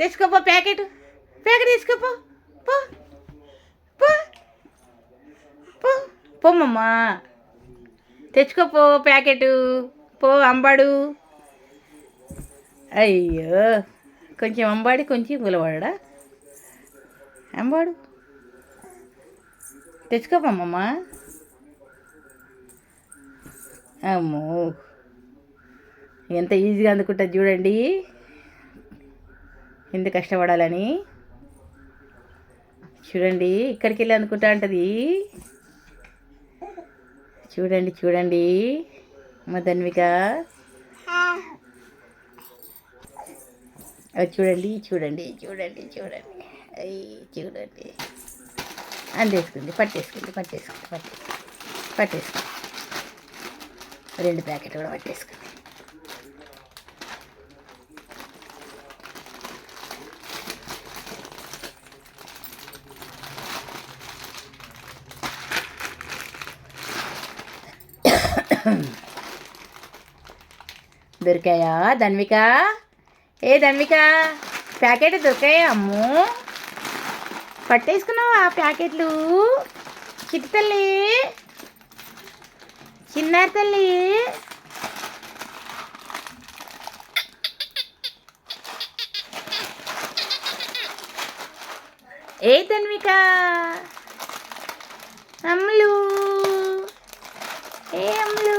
తెచ్చుకోపో packet తీసుకోపో. పో పో పో పోమ్మమ్మా, తెచ్చుకోపో ప్యాకెట్. పో అంబాడు. అయ్యో, కొంచెం అంబాడి కొంచెం గులవాడా. అంబాడు తెచ్చుకోపమ్మమ్మా. అమ్మో, ఎంత ఈజీగా అందుకుంటుంది చూడండి, ఎంత కష్టపడాలని. చూడండి, ఇక్కడికి వెళ్ళి అనుకుంటా ఉంటుంది. చూడండి చూడండి మా ధన్విక. చూడండి చూడండి చూడండి చూడండి. అయ్యి చూడండి, అందేసుకుంది, పట్టేసుకుంది. 2 ప్యాకెట్లు కూడా పట్టేసుకుంది. దొరికాయా ధన్విక? ఏ ధన్విక, ప్యాకెట్ దొరికాయా? అమ్ము, పట్టేసుకున్నావా ఆ ప్యాకెట్లు? చిట్టి తల్లి, చిన్నారి తల్లి. ఏ ధన్విక, అమ్ములు, ఏ అమ్ములు.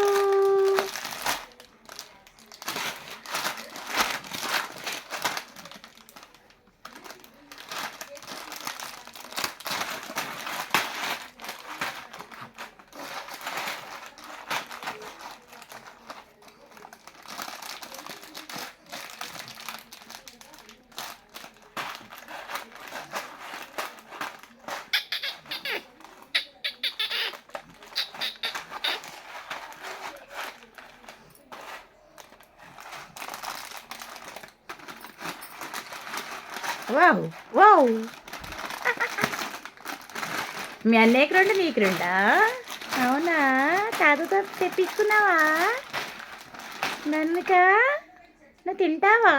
వావ్ వావ్, మీ అన్నయ్యకి 2 నీకు 2. అవునా, తాతతో తెప్పించుకున్నావా ధన్విక? నువ్వు తింటావా?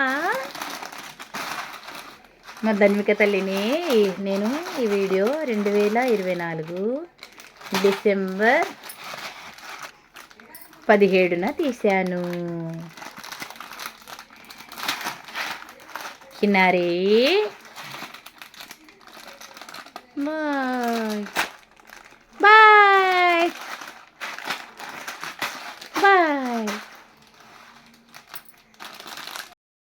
మా ధన్విక తల్లిని నేను ఈ వీడియో 2024 డిసెంబర్ 17న తీశాను. చిన్నారి బాయ్.